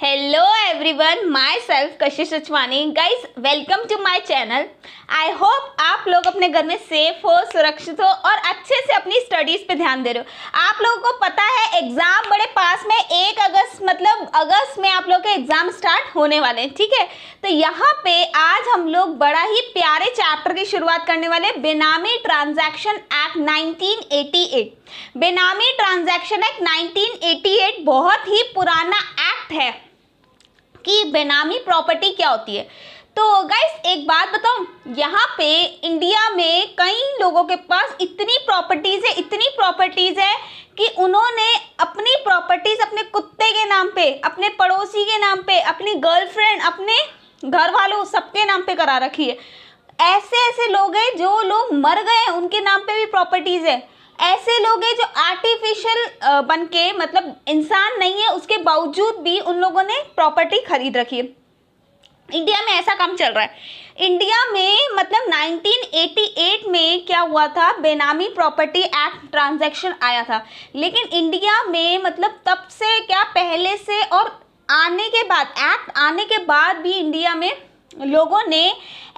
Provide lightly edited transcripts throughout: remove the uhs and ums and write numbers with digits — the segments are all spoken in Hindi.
Hello everyone, myself Kashish Rachwani. Guys welcome to my channel. I hope आप लोग अपने घर में सेफ हो, सुरक्षित हो और अच्छे से अपनी स्टडीज़ पे ध्यान दे रहे हो। आप लोगों को पता है एग्ज़ाम बड़े पास में 1 अगस्त मतलब अगस्त में आप लोग के एग्ज़ाम स्टार्ट होने वाले हैं, ठीक है। तो यहाँ पे आज हम लोग बड़ा ही प्यारे चैप्टर की शुरुआत करने वाले, बेनामी ट्रांजैक्शन एक्ट 1988। बेनामी ट्रांजैक्शन एक्ट 1988 बहुत ही पुराना एक्ट है कि बेनामी प्रॉपर्टी क्या होती है। तो गाइस एक बात बताऊं, यहाँ पे इंडिया में कई लोगों के पास इतनी प्रॉपर्टीज है कि उन्होंने अपनी प्रॉपर्टीज अपने कुत्ते के नाम पे, अपने पड़ोसी के नाम पे, अपनी गर्लफ्रेंड, अपने घर वालों, सबके नाम पे करा रखी है। ऐसे ऐसे लोग हैं, जो लोग मर गए हैं उनके नाम पे भी प्रॉपर्टीज है। ऐसे लोग हैं जो आर्टिफिशियल बनके, मतलब इंसान नहीं है उसके बावजूद भी उन लोगों ने प्रॉपर्टी खरीद रखी है। इंडिया में ऐसा काम चल रहा है। इंडिया में मतलब 1988 में क्या हुआ था, बेनामी प्रॉपर्टी एक्ट ट्रांजैक्शन आया था। लेकिन इंडिया में मतलब तब से क्या, पहले से और आने के बाद, एक्ट आने के बाद भी इंडिया में लोगों ने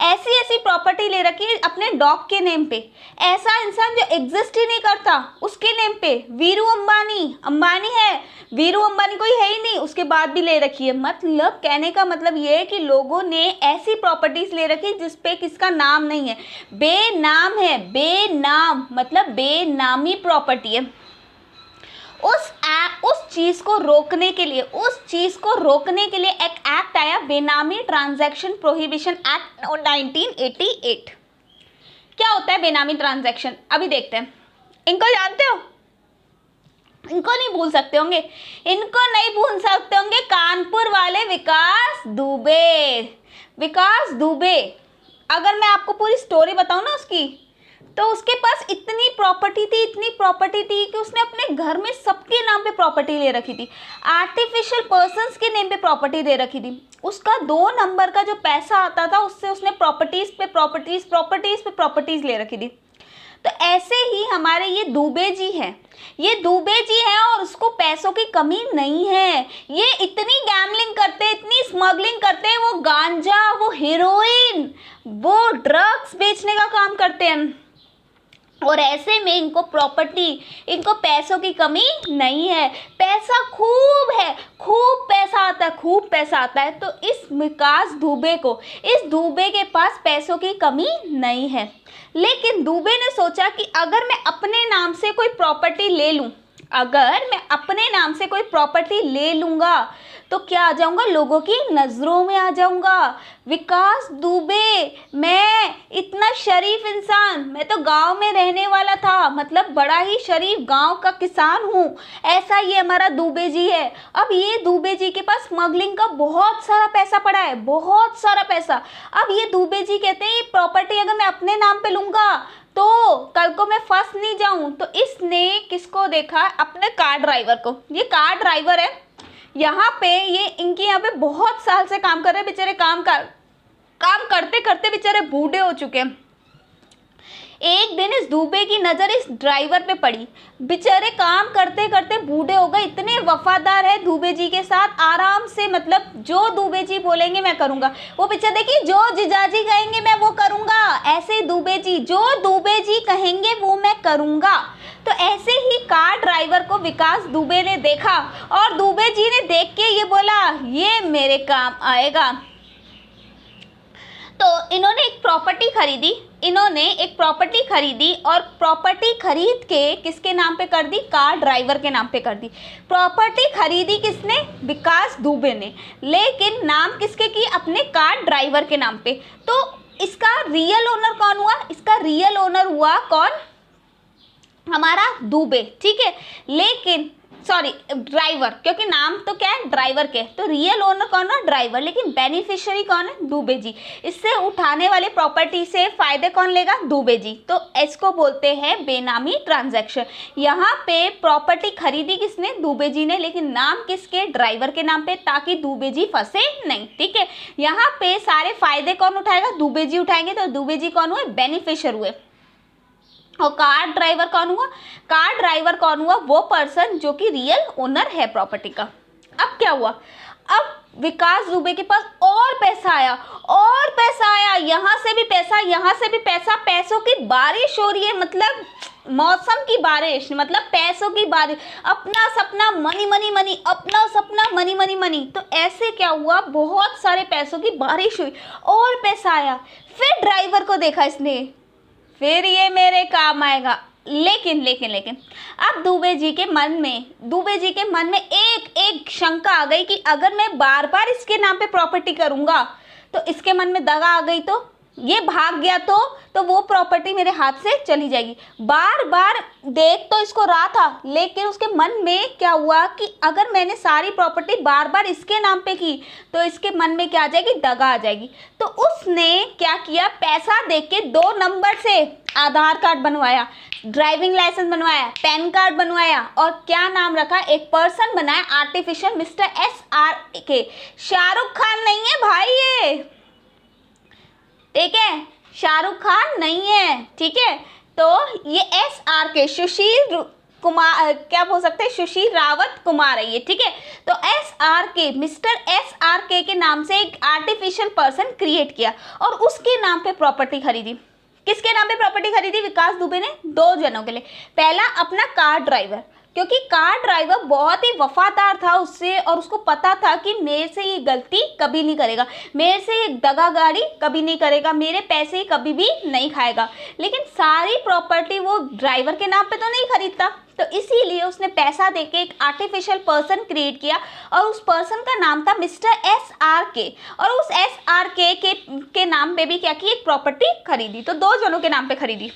ऐसी ऐसी प्रॉपर्टी ले रखी है अपने डॉग के नेम पे। ऐसा इंसान जो एग्जिस्ट ही नहीं करता उसके नेम पे, वीरू अंबानी है, वीरू अंबानी कोई है ही नहीं, उसके बाद भी ले रखी है। मतलब कहने का मतलब ये है कि लोगों ने ऐसी प्रॉपर्टीज ले रखी जिस पे किसका नाम नहीं है, बेनाम है, बेनाम मतलब बेनामी प्रॉपर्टी है। उस चीज को रोकने के लिए, एक एक्ट आया, बेनामी ट्रांजैक्शन प्रोहिबिशन एक्ट 1988। क्या होता है बेनामी ट्रांजैक्शन, अभी देखते हैं। इनको जानते हो? इनको नहीं भूल सकते होंगे, कानपुर वाले विकास दुबे। अगर मैं आपको पूरी स्टोरी बताऊं ना उसकी, तो उसके पास इतनी प्रॉपर्टी थी कि उसने अपने घर में सबके नाम पे प्रॉपर्टी ले रखी थी, आर्टिफिशियल पर्सन्स के नेम पे प्रॉपर्टी दे रखी थी। उसका 2 नंबर का जो पैसा आता था उससे उसने प्रॉपर्टीज पे प्रॉपर्टीज ले रखी थी। तो ऐसे ही हमारे ये दुबे जी हैं और उसको पैसों की कमी नहीं है। ये इतनी गैम्बलिंग करते, इतनी स्मगलिंग करते, वो गांजा, वो हीरोइन, वो ड्रग्स बेचने का काम करते हैं। और ऐसे में इनको पैसों की कमी नहीं है, पैसा खूब है, खूब पैसा आता है। तो इस दुबे के पास पैसों की कमी नहीं है। लेकिन दुबे ने सोचा कि अगर मैं अपने नाम से कोई प्रॉपर्टी ले लूंगा तो क्या आ जाऊंगा, लोगों की नजरों में आ जाऊंगा। विकास दुबे, मैं इतना शरीफ इंसान, मैं तो गांव में रहने वाला था, मतलब बड़ा ही शरीफ गांव का किसान हूँ, ऐसा ये हमारा दुबे जी है। अब ये दुबे जी के पास स्मगलिंग का बहुत सारा पैसा पड़ा है, बहुत सारा पैसा। अब ये दुबे जी कहते हैं प्रॉपर्टी अगर मैं अपने नाम पे लूंगा तो कल को मैं फंस नहीं जाऊं। तो इसने किसको देखा, अपने कार ड्राइवर को। ये कार ड्राइवर है, यहाँ पे ये इनके यहाँ पे बहुत साल से काम कर रहे हैं बेचारे, काम करते करते बेचारे बूढ़े हो चुके हैं। एक दिन इस दुबे की नज़र इस ड्राइवर पे पड़ी, बेचारे काम करते करते बूढ़े हो गए, इतने वफादार है दुबे जी के साथ, आराम से मतलब जो दुबे जी बोलेंगे मैं करूँगा। वो बेचारे देखिए, जो जीजाजी कहेंगे मैं वो करूँगा, ऐसे दुबे जी, जो दुबे जी कहेंगे वो मैं करूँगा। तो ऐसे ही कार ड्राइवर को विकास दुबे ने देखा और दुबे जी ने देख के ये बोला, ये मेरे काम आएगा। तो इन्होंने एक प्रॉपर्टी खरीदी और प्रॉपर्टी खरीद के किसके नाम पे कर दी, कार ड्राइवर के नाम पे कर दी। प्रॉपर्टी खरीदी किसने, विकास दुबे ने, लेकिन नाम किसके की, अपने कार ड्राइवर के नाम पे। तो इसका रियल ओनर कौन हुआ, इसका रियल ओनर हुआ कौन, हमारा दुबे, ठीक है। लेकिन सॉरी ड्राइवर, क्योंकि नाम तो क्या है ड्राइवर के, तो रियल ओनर कौन है, ड्राइवर, लेकिन बेनिफिशियरी कौन है, दुबे जी। इससे उठाने वाले प्रॉपर्टी से फायदे कौन लेगा, दुबे जी। तो इसको बोलते हैं बेनामी ट्रांजैक्शन। यहाँ पे प्रॉपर्टी खरीदी किसने, दुबे जी ने, लेकिन नाम किसके, ड्राइवर के नाम पे, ताकि दुबे जी फंसे नहीं, ठीक है। यहाँ पे सारे फायदे कौन उठाएगा, दुबे जी उठाएंगे। तो दुबे जी कौन हुए, बेनिफिशियर हुए। और कार ड्राइवर कौन हुआ, वो पर्सन जो कि रियल ओनर है प्रॉपर्टी का। अब क्या हुआ, अब विकास दुबे के पास और पैसा आया, और पैसा आया, यहाँ से भी पैसा, यहाँ से भी पैसा, पैसों की बारिश हो रही है, मतलब मौसम की बारिश, मतलब पैसों की बारिश, अपना सपना मनी मनी मनी, अपना सपना मनी मनी मनी। तो ऐसे क्या हुआ, बहुत सारे पैसों की बारिश हुई और पैसा आया। फिर ड्राइवर को देखा इसने, फिर ये मेरे काम आएगा। लेकिन लेकिन लेकिन अब दुबे जी के मन में एक शंका आ गई कि अगर मैं बार बार इसके नाम पे प्रॉपर्टी करूंगा तो इसके मन में दगा आ गई, तो ये भाग गया तो वो प्रॉपर्टी मेरे हाथ से चली जाएगी। बार बार देख तो इसको रहा था, लेकिन उसके मन में क्या हुआ कि अगर मैंने सारी प्रॉपर्टी बार बार इसके नाम पे की तो इसके मन में क्या आ जाएगी, दगा आ जाएगी। तो उसने क्या किया, पैसा देके के 2 नंबर से आधार कार्ड बनवाया, ड्राइविंग लाइसेंस बनवाया, पैन कार्ड बनवाया, और क्या नाम रखा, एक पर्सन बनाया artificial mister SRK। Shahrukh Khan नहीं है भाई ये, ठीक है, शाहरुख खान नहीं है, ठीक है। तो ये SRK सुशील कुमार, क्या बोल सकते हैं, सुशील रावत कुमार है ये, ठीक है। तो SRK मिस्टर SRK के नाम से एक आर्टिफिशियल पर्सन क्रिएट किया और उसके नाम पे प्रॉपर्टी खरीदी। किसके नाम पे प्रॉपर्टी खरीदी, विकास दुबे ने 2 जनों के लिए। पहला अपना कार ड्राइवर, क्योंकि कार ड्राइवर बहुत ही वफादार था उससे, और उसको पता था कि मेरे से ये गलती कभी नहीं करेगा, मेरे से ये दगागाड़ी कभी नहीं करेगा, मेरे पैसे कभी भी नहीं खाएगा। लेकिन सारी प्रॉपर्टी वो ड्राइवर के नाम पे तो नहीं खरीदता, तो इसीलिए उसने पैसा देके एक आर्टिफिशियल पर्सन क्रिएट किया और उस पर्सन का नाम था मिस्टर SRK, और उस SRK के नाम पे भी क्या की, एक प्रॉपर्टी खरीदी। तो 2 जनों के नाम पे खरीदी।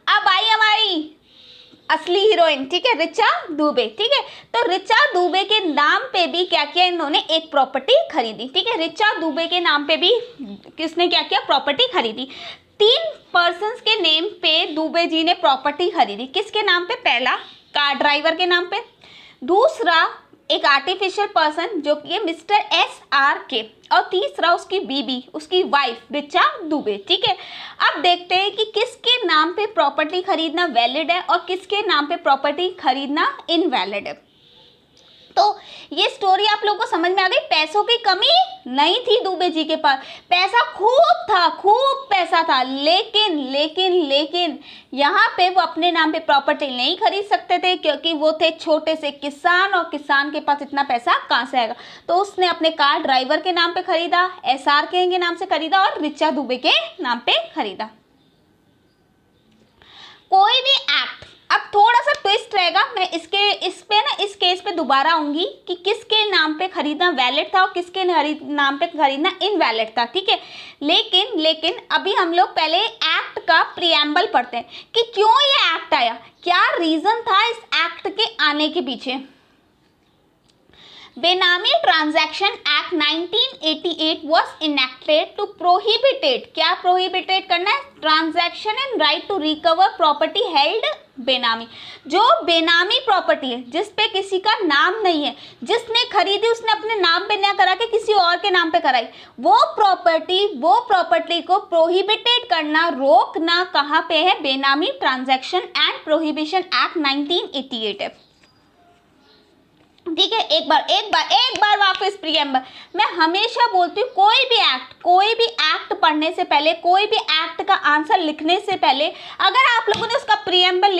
अब आई हमारी असली हीरोइन, ठीक है, ऋचा दुबे, ठीक है। तो ऋचा दुबे के नाम पे भी क्या किया, इन्होंने एक प्रॉपर्टी खरीदी, ठीक है। ऋचा दुबे के नाम पे भी किसने क्या किया, प्रॉपर्टी खरीदी। 3 पर्सन्स के नेम पे दुबे जी ने प्रॉपर्टी खरीदी। किसके नाम पे, पहला कार ड्राइवर के नाम पे, दूसरा एक आर्टिफिशियल पर्सन जो कि मिस्टर SRK, और तीसरा उसकी बीबी, उसकी वाइफ ऋचा दुबे, ठीक है। अब देखते हैं कि किसके नाम पे प्रॉपर्टी खरीदना वैलिड है और किसके नाम पे प्रॉपर्टी खरीदना इनवैलिड है। तो ये स्टोरी आप लोगों को समझ में आ गई। पैसों की कमी नहीं थी दुबे जी के पास, पैसा खूब था, खूब पैसा था, लेकिन लेकिन लेकिन यहाँ पे वो अपने नाम पे प्रॉपर्टी नहीं खरीद सकते थे, क्योंकि वो थे छोटे से किसान, और किसान के पास इतना पैसा कहाँ से आएगा। तो उसने अपने कार ड्राइवर के नाम पे खरीदा, SRK के नाम से खरीदा, और ऋचा दुबे के नाम पे खरीदा। कोई भी एक्ट, अब थोड़ा सा ट्विस्ट रहेगा, मैं इस केस पे दोबारा आऊंगी कि किसके नाम पे खरीदना वैलिड था और किसके नाम पे खरीदना इनवैलिड था, ठीक है। लेकिन अभी हम लोग पहले एक्ट का प्रीएम्बल पढ़ते हैं कि क्यों ये एक्ट आया, क्या रीजन था इस एक्ट के आने के पीछे। Benami transaction act 1988 was enacted to prohibited, क्या प्रोहिबिटेड करना है, transaction and right to recover property held benami. जो बेनामी प्रॉपर्टी है, जिस पे किसी का नाम नहीं है, जिसने खरीदी उसने अपने नाम पे ना करा के किसी और के नाम पे कराई, वो प्रॉपर्टी को प्रोहिबिटेड करना, रोकना कहाँ पे है, बेनामी ट्रांजैक्शन एंड प्रोहिबिशन एक्ट 1988 है, ठीक है। एक बार वापस प्रीएम्बल। मैं हमेशा बोलती हूँ कोई भी एक्ट पढ़ने से पहले, कोई भी एक्ट का आंसर लिखने से पहले, अगर आप लोगों ने उसका प्रीएम्बल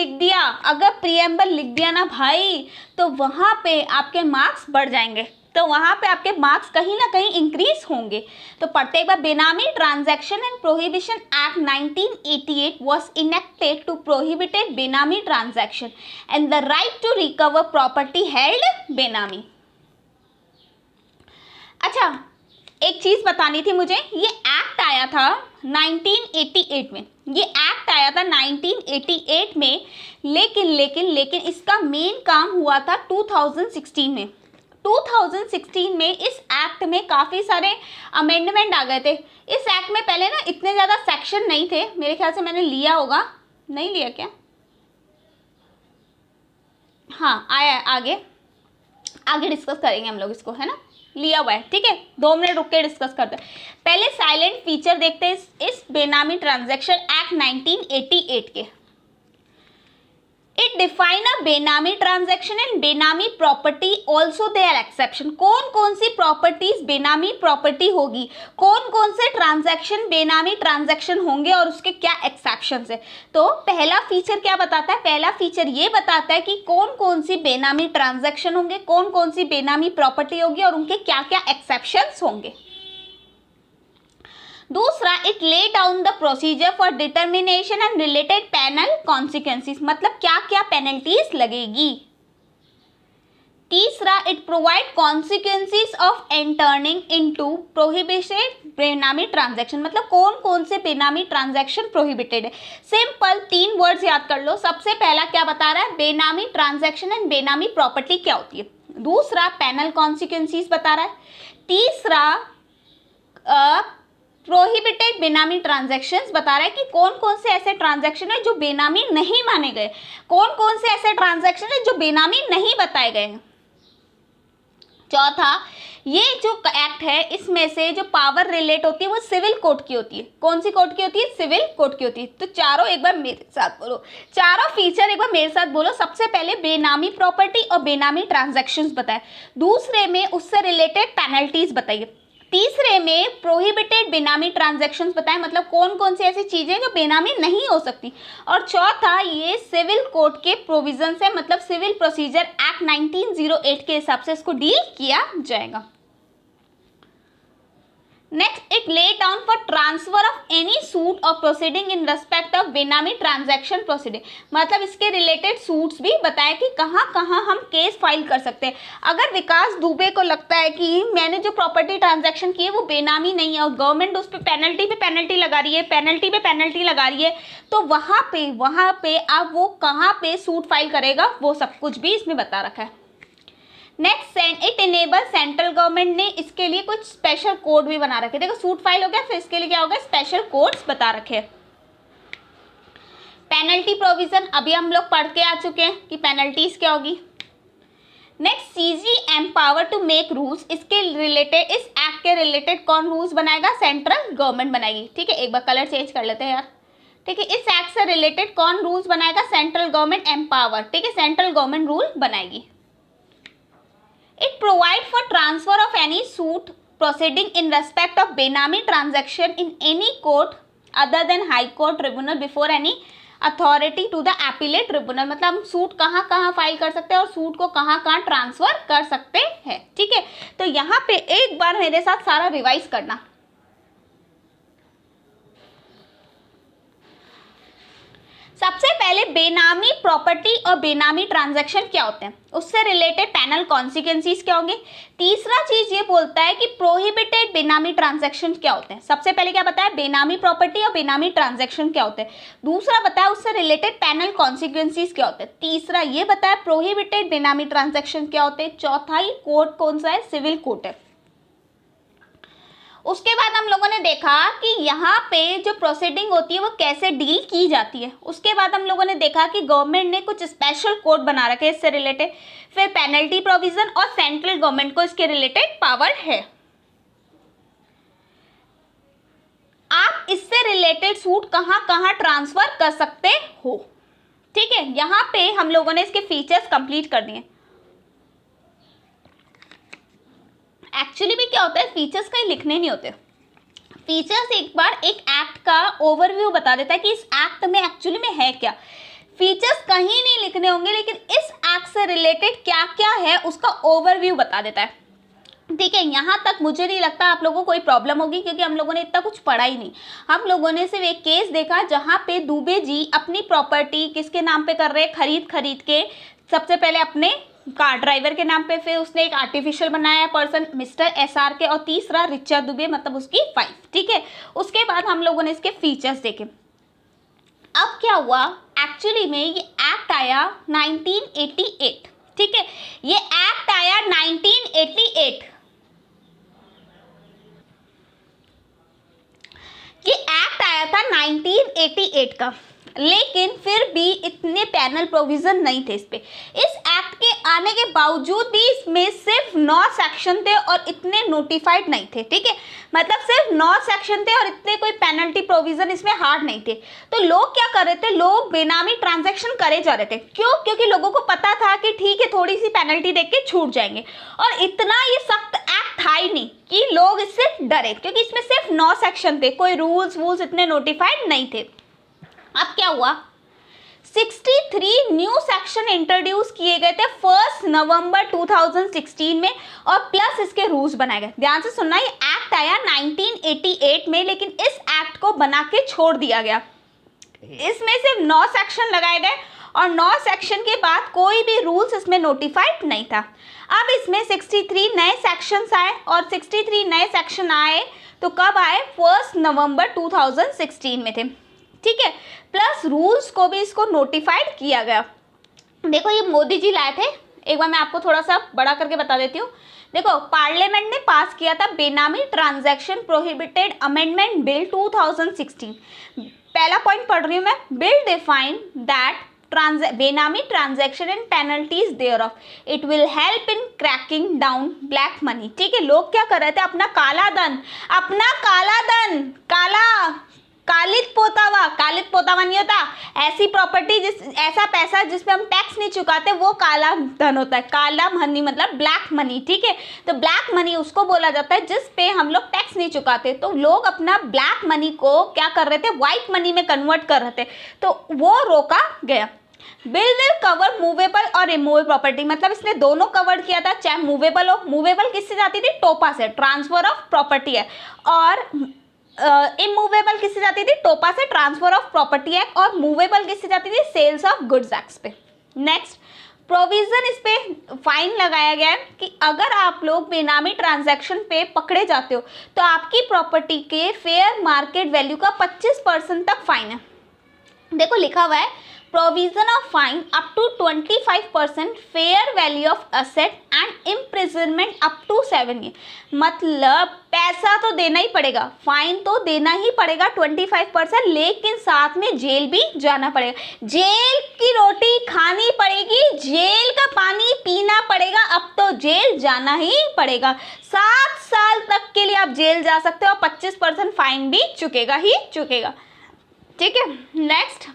लिख दिया ना भाई, तो वहाँ पे आपके मार्क्स बढ़ जाएंगे, तो वहाँ पे आपके मार्क्स कहीं ना कहीं इंक्रीज होंगे। तो पढ़ते एक बार, benami transaction and prohibition act 1988 was enacted to prohibit benami transaction and the right to recover property held benami. अच्छा, एक चीज बतानी थी मुझे, ये एक्ट आया था 1988 में, ये एक्ट आया था 1988 में, लेकिन इसका मेन काम हुआ था 2016 में। 2016 में इस एक्ट में काफ़ी सारे अमेंडमेंट आ गए थे। इस एक्ट में पहले ना इतने ज़्यादा सेक्शन नहीं थे, मेरे ख्याल से मैंने लिया होगा, नहीं लिया क्या, हाँ आया, आगे डिस्कस करेंगे हम लोग इसको, है ना, लिया हुआ है, ठीक है। 2 मिनट रुक के डिस्कस करते हैं। पहले साइलेंट फीचर देखते हैं इस बेनामी ट्रांजैक्शन एक्ट 1988 के। इट डिफाइन अ बेनामी ट्रांजैक्शन एंड बेनामी प्रॉपर्टी ऑल्सो देयर एक्सेप्शन। कौन कौन सी प्रॉपर्टीज बेनामी प्रॉपर्टी होगी, कौन कौन से ट्रांजैक्शन बेनामी ट्रांजैक्शन होंगे और उसके क्या एक्सेप्शन है। तो पहला फीचर क्या बताता है, पहला फीचर ये बताता है कि कौन कौन सी बेनामी ट्रांजैक्शन होंगे, कौन कौन सी बेनामी प्रॉपर्टी होगी और उनके क्या क्या एक्सेप्शंस होंगे। दूसरा, it lay down the procedure for determination and related penal consequences, मतलब क्या क्या पेनल्टीज लगेगी। तीसरा, it provide consequences of entering into prohibited benami transaction, मतलब कौन कौन से बेनामी ट्रांजैक्शन प्रोहिबिटेड है। सिंपल 3 वर्ड्स याद कर लो। सबसे पहला क्या बता रहा है, बेनामी ट्रांजैक्शन एंड बेनामी प्रॉपर्टी क्या होती है। दूसरा, पेनल कॉन्सिक्वेंसेस बता रहा है। तीसरा, प्रोहिबिटेड बेनामी ट्रांजैक्शंस बता रहा है कि कौन कौन से ऐसे ट्रांजैक्शन है जो बेनामी नहीं माने गए, कौन कौन से ऐसे ट्रांजैक्शन है जो बेनामी नहीं बताए गए हैं। चौथा, ये जो एक्ट है इसमें से जो पावर रिलेट होती है वो सिविल कोड की होती है। कौन सी कोड की होती है, सिविल कोड की होती है। तो चारों एक बार मेरे साथ बोलो, चारों फीचर एक बार मेरे साथ बोलो। सबसे पहले बेनामी प्रॉपर्टी और बेनामी ट्रांजैक्शंस बताए, दूसरे में उससे रिलेटेड पेनल्टीज बताइए, तीसरे में प्रोहिबिटेड बेनामी ट्रांजैक्शंस बताएं, मतलब कौन कौन सी ऐसी चीजें जो बेनामी नहीं हो सकती, और चौथा ये सिविल कोड के प्रोविजन है, मतलब सिविल प्रोसीजर एक्ट 1908 के हिसाब से इसको डील किया जाएगा। Next, it lay down for transfer of any suit और proceeding in respect of benami transaction proceeding, मतलब इसके रिलेटेड सूट्स भी बताया कि कहाँ कहाँ हम केस फाइल कर सकते हैं। अगर विकास दुबे को लगता है कि मैंने जो प्रॉपर्टी ट्रांजैक्शन की है वो बेनामी नहीं है और गवर्नमेंट उस पर पेनल्टी लगा रही है, पेनल्टी पे पेनल्टी लगा रही है, तो वहाँ पे अब वो कहाँ पे सूट फाइल करेगा वो सब कुछ भी इसमें बता रखा है। Next, it enable central government ने इसके लिए कुछ स्पेशल कोड भी बना रखे। देखो सूट फाइल हो गया, फिर इसके लिए क्या होगा, स्पेशल कोड्स बता रखे। पेनल्टी प्रोविजन अभी हम लोग पढ़ के आ चुके हैं कि पेनल्टीज क्या होगी। Next, CG empower to make rules, इसके रिलेटेड, इस एक्ट के रिलेटेड कौन रूल्स बनाएगा, सेंट्रल गवर्नमेंट बनाएगी। ठीक है, एक बार कलर चेंज कर लेते हैं यार। ठीक है, इस एक्ट से रिलेटेड कौन रूल्स बनाएगा, सेंट्रल गवर्नमेंट एम्पावर। ठीक है, सेंट्रल गवर्नमेंट रूल बनाएगी। It provide for transfer of any suit proceeding in respect of Benami transaction in any court other than High Court tribunal before any authority to the appellate tribunal, मतलब हम सूट कहाँ कहाँ फाइल कर सकते हैं और सूट को कहाँ कहाँ ट्रांसफर कर सकते हैं। ठीक है, तो यहाँ पे एक बार मेरे साथ सारा रिवाइज करना। सबसे पहले बेनामी प्रॉपर्टी और बेनामी ट्रांजैक्शन क्या होते हैं, उससे रिलेटेड पैनल कॉन्सिक्वेंसेस क्या होंगे। तीसरा चीज ये बोलता है कि प्रोहिबिटेड बेनामी ट्रांजैक्शन क्या होते हैं। सबसे पहले क्या बताया, बेनामी प्रॉपर्टी और बेनामी ट्रांजैक्शन क्या होते हैं। दूसरा बताया उससे रिलेटेड पैनल कॉन्सिक्वेंसेस क्या होते हैं। तीसरा ये बताया प्रोहिबिटेड बेनामी ट्रांजैक्शन क्या होते हैं। चौथा ही कोड कौन सा है, सिविल कोड है। उसके बाद हम लोगों ने देखा कि यहाँ पे जो प्रोसीडिंग होती है वो कैसे डील की जाती है। उसके बाद हम लोगों ने देखा कि गवर्नमेंट ने कुछ स्पेशल कोड बना रखे हैं इससे रिलेटेड। फिर पेनल्टी प्रोविजन और सेंट्रल गवर्नमेंट को इसके रिलेटेड पावर है। आप इससे रिलेटेड सूट कहाँ कहाँ ट्रांसफर कर सकते हो। ठीक है, यहाँ पे हम लोगों ने इसके फीचर्स कंप्लीट कर दिए। एक्चुअली भी क्या होता है, फीचर्स कहीं लिखने नहीं होते। फीचर्स एक बार एक एक्ट का ओवरव्यू बता देता है कि इस एक्ट में एक्चुअली में है क्या। फीचर्स कहीं नहीं लिखने होंगे, लेकिन इस एक्ट से रिलेटेड क्या क्या है उसका ओवरव्यू बता देता है। ठीक है, यहाँ तक मुझे नहीं लगता आप लोगों को कोई प्रॉब्लम होगी, क्योंकि हम लोगों ने इतना कुछ पढ़ा ही नहीं। हम लोगों ने सिर्फ एक केस देखा जहाँ पे दुबे जी अपनी प्रॉपर्टी किसके नाम पे कर रहे हैं, खरीद के सबसे पहले अपने कार ड्राइवर के नाम पे, फिर उसने एक आर्टिफिशियल बनाया पर्सन मिस्टर SR के, और तीसरा रिचर्ड दुबे मतलब उसकी वाइफ। ठीक है, उसके बाद हम लोगों ने इसके फीचर्स देखे। अब क्या हुआ, एक्चुअली में ये एक्ट आया 1988। ठीक है, ये एक्ट आया 1988। ये एक्ट आया था 1988 का। लेकिन फिर भी इतने पैनल प्रोविजन नहीं थे इस पे। इस एक्ट के आने के बावजूद भी इसमें सिर्फ 9 सेक्शन थे और इतने नोटिफाइड नहीं थे, ठीक है। मतलब सिर्फ 9 सेक्शन थे और इतने कोई पेनल्टी प्रोविजन इसमें हार्ड नहीं थे। तो लोग क्या कर रहे थे, लोग बेनामी ट्रांजैक्शन करे जा रहे थे। क्यों? क्योंकि लोगों को पता था कि ठीक है थोड़ी सी पेनल्टी देख के छूट जाएंगे, और इतना ये सख्त एक्ट था ही नहीं कि लोग इससे डरे, क्योंकि इसमें सिर्फ 9 सेक्शन थे, कोई रूल्स इतने नोटिफाइड नहीं थे। अब क्या हुआ, 63 न्यू सेक्शन इंट्रोड्यूस किए गए थे 1 नवंबर 2016 में, और प्लस इसके रूल्स बनाए गए। ध्यान से सुनना, ये एक्ट आया 1988 में, लेकिन इस एक्ट को बना के छोड़ दिया गया। इसमें सिर्फ 9 सेक्शन लगाए गए और 9 सेक्शन के बाद कोई भी रूल्स इसमें नोटिफाइड नहीं था। अब इसमें 63 नए सेक्शंस आए, और 63 नए सेक्शन आए तो कब आए, 1 नवंबर 2016 में थे, ठीक है। प्लस रूल्स को भी इसको नोटिफाइड किया गया। देखो ये मोदी जी लाए थे, एक बार मैं आपको थोड़ा सा बड़ा करके बता देती हूँ। देखो पार्लियामेंट ने पास किया था बेनामी ट्रांजैक्शन प्रोहिबिटेड अमेंडमेंट बिल 2016। पहला पॉइंट पढ़ रही हूँ मैं, bill define that benami transaction and penalties thereof, it will help in cracking down black money, ठीक है। लोग क्या कर रहे थे, अपना काला धन कालित पोतावा नहीं होता, ऐसी प्रॉपर्टी ऐसा पैसा जिस पे हम टैक्स नहीं चुकाते वो काला धन होता है। काला मनी मतलब ब्लैक मनी, ठीक है। तो ब्लैक मनी उसको बोला जाता है जिस पे हम लोग टैक्स नहीं चुकाते। तो लोग अपना ब्लैक मनी को क्या कर रहे थे, व्हाइट मनी में कन्वर्ट कर रहे थे, तो वो रोका गया। बिल विल कवर मूवेबल और इमूवेबल प्रॉपर्टी, मतलब इसने दोनों कवर किया था, चाहे मूवेबल हो, मूवेबल किससे जाती थी, टोपा से, ट्रांसफर ऑफ प्रॉपर्टी है, और इमूवेबल किससे जाती थी, टोपा से, ट्रांसफर ऑफ प्रॉपर्टी एक्ट, और मूवेबल किससे जाती थी, सेल्स ऑफ गुड्स एक्ट पे। नेक्स्ट प्रोविजन, इस पे फाइन लगाया गया है कि अगर आप लोग बेनामी ट्रांजैक्शन पे पकड़े जाते हो तो आपकी प्रॉपर्टी के फेयर मार्केट वैल्यू का 25% तक फाइन है। देखो लिखा हुआ है, provision of fine up to 25% fair value of asset and imprisonment up to 7 year. मतलब पैसा तो देना ही पड़ेगा, फाइन तो देना ही पड़ेगा 25%, लेकिन साथ में जेल भी जाना पड़ेगा, जेल की रोटी खानी पड़ेगी, जेल का पानी पीना पड़ेगा, अब तो जेल जाना ही पड़ेगा। 7 साल तक के लिए आप जेल जा सकते हो और 25% फाइन भी चुकेगा ही चुकेगा, ठीक है। Next,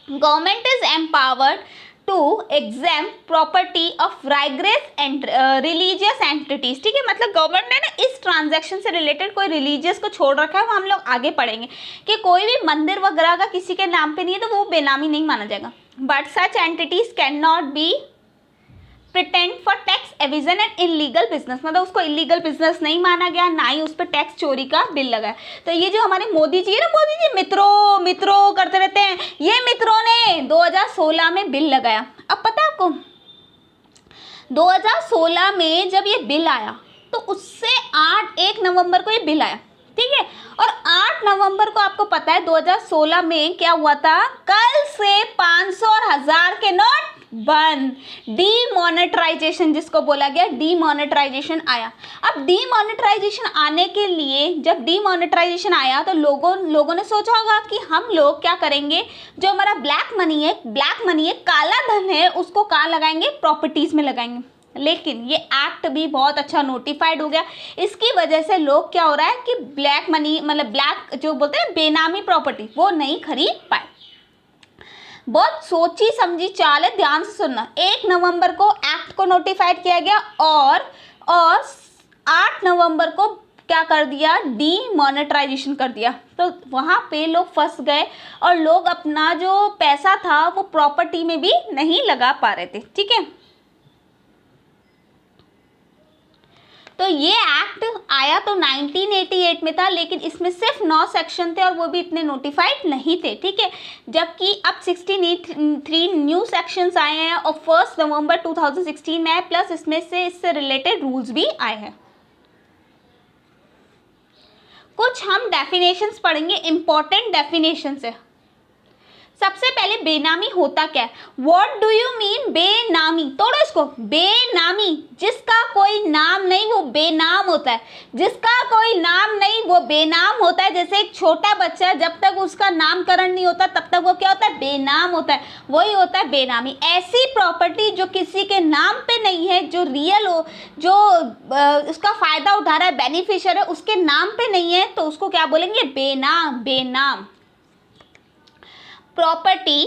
government is empowered to exam property of regress and religious entities, ठीक है। मतलब गवर्नमेंट ने ना इस ट्रांजैक्शन से रिलेटेड कोई रिलीजियस को छोड़ रखा है, वो हम लोग आगे पढ़ेंगे कि कोई भी मंदिर वगैरह का किसी के नाम पे नहीं है तो वो बेनामी नहीं माना जाएगा। But such entities can not be pretend for tax Avision and illegal business, मतलब उसको इलीगल बिजनेस नहीं माना गया, ना ही उस पर टैक्स चोरी का बिल लगा। तो ये जो हमारे मोदी जी है ना, मोदी जी मित्रों करते रहते हैं, ये मित्रों ने 2016 में बिल लगाया। अब पता है आपको 2016 में जब ये बिल आया तो उससे 1 नवंबर को ये बिल आया, ठीक है। और 8 नवंबर को आपको पता है 2016 में क्या हुआ था, कल से 500 और 1000 के नोट बंद, डीमोनेटाइजेशन जिसको बोला गया, डीमोनेटाइजेशन आया। अब डीमोनेटाइजेशन आने के लिए, जब डीमोनेटाइजेशन आया तो लोगों ने सोचा होगा कि हम लोग क्या करेंगे, जो हमारा ब्लैक मनी है, काला धन है, उसको कहाँ लगाएंगे, प्रॉपर्टीज में लगाएंगे। लेकिन ये एक्ट भी बहुत अच्छा नोटिफाइड हो गया, इसकी वजह से लोग क्या हो रहा है कि ब्लैक मनी मतलब ब्लैक जो बोलते हैं बेनामी प्रॉपर्टी वो नहीं खरीद पाए। बहुत सोची समझी चाल है, ध्यान से सुनना। 1 नवंबर को एक्ट को नोटिफाइड किया गया और 8 नवंबर को क्या कर दिया, डीमोनेटाइजेशन कर दिया। तो वहाँ पे लोग फंस गए और लोग अपना जो पैसा था वो प्रॉपर्टी में भी नहीं लगा पा रहे थे, ठीक है। तो ये एक्ट आया तो 1988 में था, लेकिन इसमें सिर्फ 9 सेक्शन थे और वो भी इतने नोटिफाइड नहीं थे, ठीक है। जबकि अब 63 न्यू सेक्शंस आए हैं और 1 नवंबर 2016 में आए, प्लस इससे रिलेटेड रूल्स भी आए हैं। कुछ हम डेफिनेशंस पढ़ेंगे, इंपॉर्टेंट डेफिनेशंस है। सबसे पहले बेनामी होता क्या है? व्हाट डू यू मीन बेनामी? तोड़ो इसको। बेनामी, जिसका कोई नाम नहीं वो बेनाम होता है। जिसका कोई नाम नहीं वो बेनाम होता है। जैसे एक छोटा बच्चा, जब तक उसका नामकरण नहीं होता तब तक वो क्या होता है? बेनाम होता है। वही होता है बेनामी। ऐसी प्रॉपर्टी जो किसी के नाम पे नहीं है, जो रियल हो, जो उसका फायदा उठा रहा है, बेनिफिशियर है, उसके नाम पे नहीं है, तो उसको क्या बोलेंगे? बेनाम। बेनाम। Property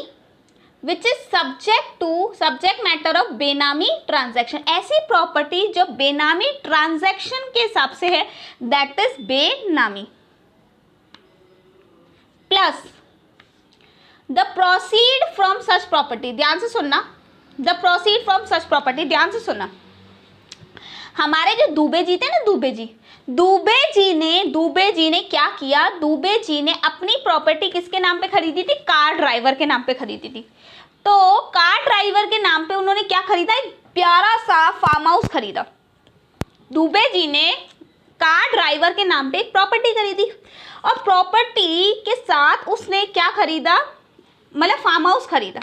which is subject matter of benami transaction. ऐसी प्रॉपर्टी जो बेनामी ट्रांजैक्शन के हिसाब से है, that is benami. Plus the proceed from such property. ध्यान से सुनना, the proceed from such property, ध्यान से सुनना। हमारे जो दुबे जी थे ना, दुबे जी ने क्या किया? दुबे जी ने अपनी प्रॉपर्टी किसके नाम पे खरीदी थी? कार ड्राइवर के नाम पे खरीदी थी। तो कार ड्राइवर के नाम पे उन्होंने क्या खरीदा? एक प्यारा सा फार्म हाउस खरीदा। दुबे जी ने कार ड्राइवर के नाम पे एक प्रॉपर्टी खरीदी, और प्रॉपर्टी के साथ उसने क्या खरीदा? मतलब फार्म हाउस खरीदा।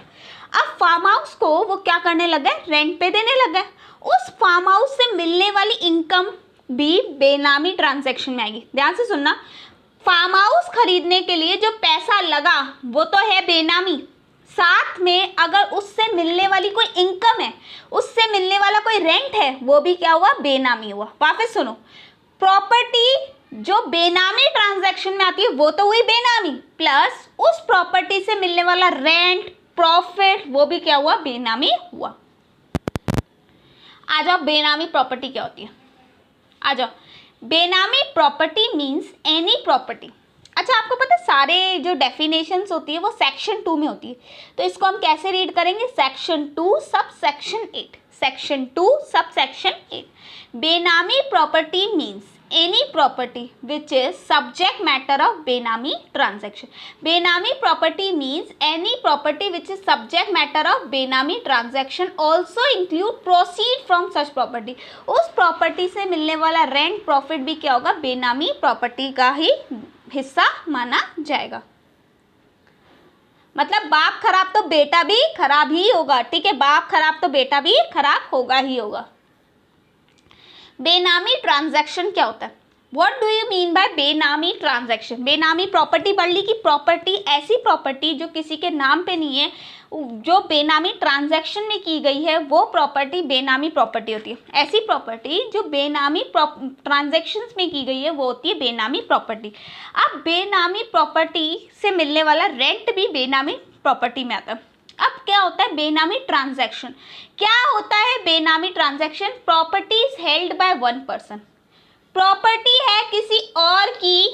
अब फार्म हाउस को वो क्या करने लग गए? रेंट पे देने लग गए। उस फार्म हाउस से मिलने वाली इनकम भी बेनामी ट्रांजैक्शन में आएगी। ध्यान से सुनना, फार्म हाउस खरीदने के लिए जो पैसा लगा वो तो है बेनामी, साथ में अगर उससे मिलने वाली कोई इनकम है, उससे मिलने वाला कोई रेंट है, वो भी क्या हुआ? बेनामी हुआ। वापस सुनो, प्रॉपर्टी जो बेनामी ट्रांजैक्शन में आती है वो तो हुई बेनामी, प्लस उस प्रॉपर्टी से मिलने वाला रेंट, प्रॉफिट, वो भी क्या हुआ? बेनामी हुआ। आ जाओ, बेनामी प्रॉपर्टी क्या होती है? आ जाओ, बेनामी प्रॉपर्टी मीन्स एनी प्रॉपर्टी। अच्छा, आपको पता है सारे जो डेफिनेशंस होती है वो सेक्शन 2 में होती है, तो इसको हम कैसे रीड करेंगे? Section 2 sub section 8। Section 2 sub section 8। बेनामी property means any property which is subject matter of benami transaction. Benami property means any property which is subject matter of benami transaction, also include proceed from such property. उस प्रॉपर्टी से मिलने वाला रेंट, प्रॉफिट भी क्या होगा? बेनामी प्रॉपर्टी का ही हिस्सा माना जाएगा। मतलब बाप खराब तो बेटा भी खराब ही होगा, ठीक है? बाप खराब तो बेटा भी खराब होगा ही होगा। बेनामी ट्रांजैक्शन क्या होता है? What do you mean by बेनामी ट्रांजैक्शन? बेनामी प्रॉपर्टी पढ़ ली कि प्रॉपर्टी ऐसी प्रॉपर्टी जो किसी के नाम पे नहीं है, जो बेनामी ट्रांजैक्शन में की गई है, वो प्रॉपर्टी बेनामी प्रॉपर्टी होती है। ऐसी प्रॉपर्टी जो बेनामी ट्रांजैक्शंस में की गई है वो होती है बेनामी प्रॉपर्टी। अब बेनामी प्रॉपर्टी से मिलने वाला रेंट भी बेनामी प्रॉपर्टी में आता है। अब क्या होता है बेनामी ट्रांजैक्शन? क्या होता है बेनामी transaction? Property is held by one person. Property है किसी और की,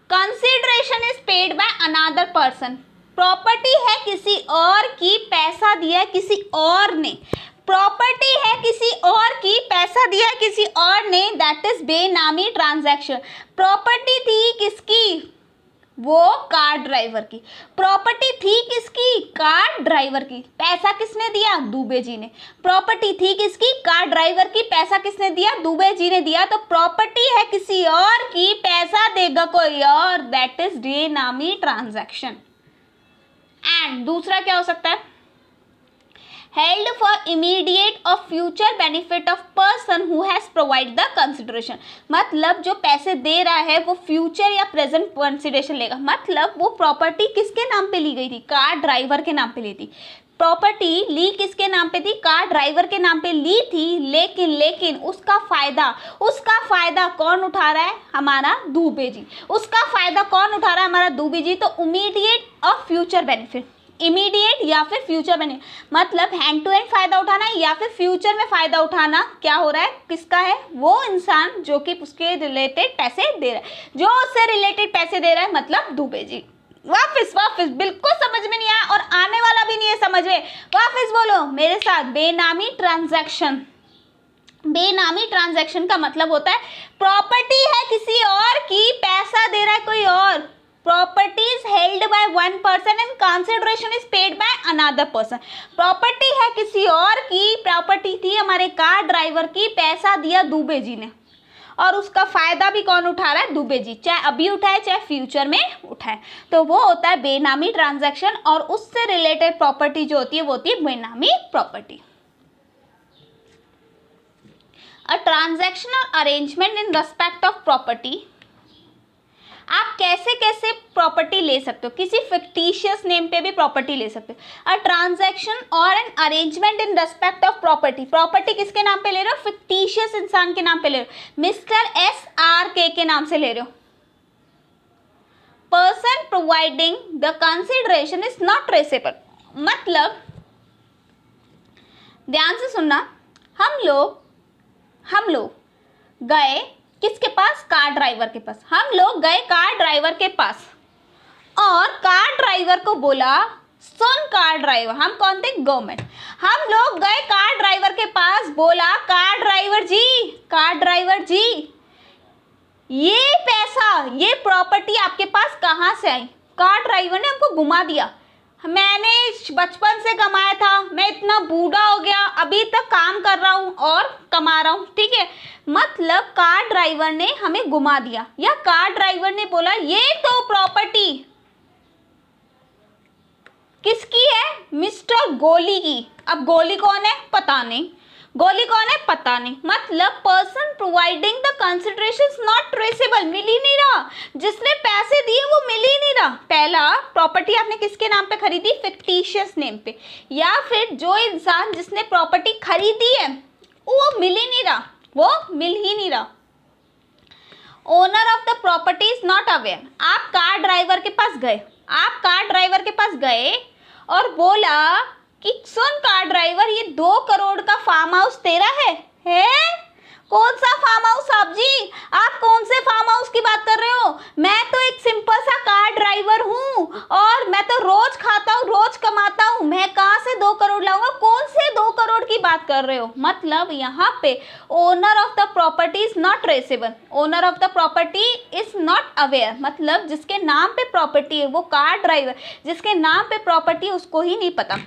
consideration is paid by another person. Property है किसी और की, पैसा दिया है किसी और ने। प्रॉपर्टी है किसी और की, पैसा दिया है किसी और ने, दैट इज बेनामी ट्रांजैक्शन। प्रॉपर्टी थी किसकी? वो कार ड्राइवर की। प्रॉपर्टी थी किसकी? कार ड्राइवर की। पैसा किसने दिया? दुबे जी ने। प्रॉपर्टी थी किसकी? कार ड्राइवर की। पैसा किसने दिया? दुबे जी ने दिया। तो प्रॉपर्टी है किसी और की, पैसा देगा कोई और, दैट इज बेनामी ट्रांजैक्शन। एंड दूसरा क्या हो सकता है? held for immediate or future benefit of person who has provided the consideration। मतलब जो पैसे दे रहा है वो फ्यूचर या प्रेजेंट कंसिडरेशन लेगा। मतलब वो प्रॉपर्टी किसके नाम पे ली गई थी? कार ड्राइवर के नाम पे ली थी। प्रॉपर्टी ली किसके नाम पे थी? कार ड्राइवर के नाम पे ली थी, लेकिन उसका फायदा कौन उठा रहा है? हमारा दुबे जी। उसका फायदा कौन उठा रहा है? हमारा दुबे जी। तो इमीडिएट और फ्यूचर बेनिफिट, इमीडिएट या फिर फ्यूचर बेनिफिट, मतलब हैंड टू हैंड फायदा उठाना या फिर फ्यूचर में फायदा उठाना क्या हो रहा है? किसका है? वो इंसान जो कि उसके रिलेटेड पैसे दे रहा है, जो उससे रिलेटेड पैसे दे रहा है, मतलब दुबे जी। वापस बिल्कुल समझ में नहीं आया और आने वाला भी नहीं है समझ में। वापस बोलो मेरे साथ, बेनामी ट्रांजैक्शन। बेनामी ट्रांजैक्शन का मतलब होता है प्रॉपर्टी है किसी और की, पैसा दे रहा है कोई और। Property is held by one person and consideration is paid by another person. Property है किसी और की, प्रॉपर्टी थी हमारे कार ड्राइवर की, पैसा दिया दुबे जी ने, और उसका फायदा भी कौन उठा रहा है? दुबे जी, चाहे अभी उठाए चाहे फ्यूचर में उठाए। तो वो होता है बेनामी ट्रांजैक्शन, और उससे रिलेटेड प्रॉपर्टी जो होती है वो होती है बेनामी property. A transactional arrangement in respect of property, आप कैसे कैसे प्रॉपर्टी ले सकते हो, किसी फिक्टिशियस नेम पे भी प्रॉपर्टी ले सकते हो। अ ट्रांजैक्शन और an arrangement in respect of property, property किसके नाम पे ले रहे हो? फिक्टिशियस इंसान के नाम पे ले रहे हो, मिस्टर SRK के नाम से ले रहे हो। Person providing the consideration is not traceable, मतलब ध्यान से सुनना, हम लोग गए किसके पास? कार ड्राइवर के पास। हम लोग गए कार ड्राइवर के पास और कार ड्राइवर को बोला, सुन कार ड्राइवर, हम कौन थे? गवर्नमेंट। हम लोग गए कार ड्राइवर के पास, बोला कार ड्राइवर जी ये पैसा, ये प्रॉपर्टी आपके पास कहाँ से आई? कार ड्राइवर ने हमको घुमा दिया, मैंने बचपन से कमाया था, मैं इतना बूढ़ा हो गया, अभी तक काम कर रहा हूँ और कमा रहा हूँ, ठीक है। मतलब कार ड्राइवर ने हमें घुमा दिया, या कार ड्राइवर ने बोला ये तो प्रॉपर्टी किसकी है? मिस्टर गोली की। अब गोली कौन है? पता नहीं। गोली कौन है? पता नहीं। मतलब person providing the consideration not traceable, मिल ही नहीं रहा, जिसने पैसे दिए वो मिल ही नहीं रहा। पहला, प्रॉपर्टी आपने किसके नाम पे खरीदी? फिक्टिशियस नेम पे, या फिर जो इंसान जिसने प्रॉपर्टी खरीदी है वो मिल ही नहीं रहा, owner of the property is not aware. आप कार ड्राइवर के पास गए और बोला कि सुन कार ड्राइवर, ये 2 करोड़ का फार्म हाउस तेरा है? कौन सा फार्म हाउस साहब जी? आप कौन से फार्म हाउस की बात कर रहे हो? मैं तो एक सिंपल सा कार ड्राइवर हूँ और मैं तो रोज खाता हूँ, रोज कमाता हूँ, मैं कहाँ से 2 करोड़ लाऊंगा? कौन से 2 करोड़ की बात कर रहे हो? मतलब यहाँ पे owner of the property is not traceable, owner of the property is not aware, मतलब जिसके नाम पे प्रॉपर्टी है वो कार ड्राइवर, जिसके नाम पे प्रॉपर्टी है उसको ही नहीं पता।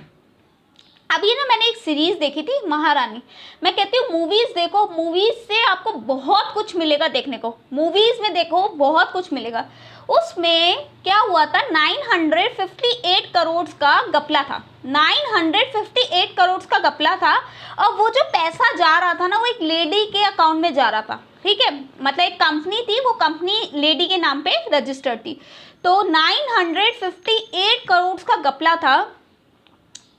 अभी ना मैंने एक सीरीज देखी थी महारानी। मैं कहती हूँ मूवीज देखो, मूवीज से आपको बहुत कुछ मिलेगा देखने को, मूवीज में देखो बहुत कुछ मिलेगा। उसमें क्या हुआ था, 958 करोड़ का घपला था, 958 करोड़ का घपला था। और वो जो पैसा जा रहा था ना, वो एक लेडी के अकाउंट में जा रहा था, ठीक है। मतलब एक कंपनी थी, वो कंपनी लेडी के नाम पे रजिस्टर्ड थी। तो 958 करोड़ का घपला था,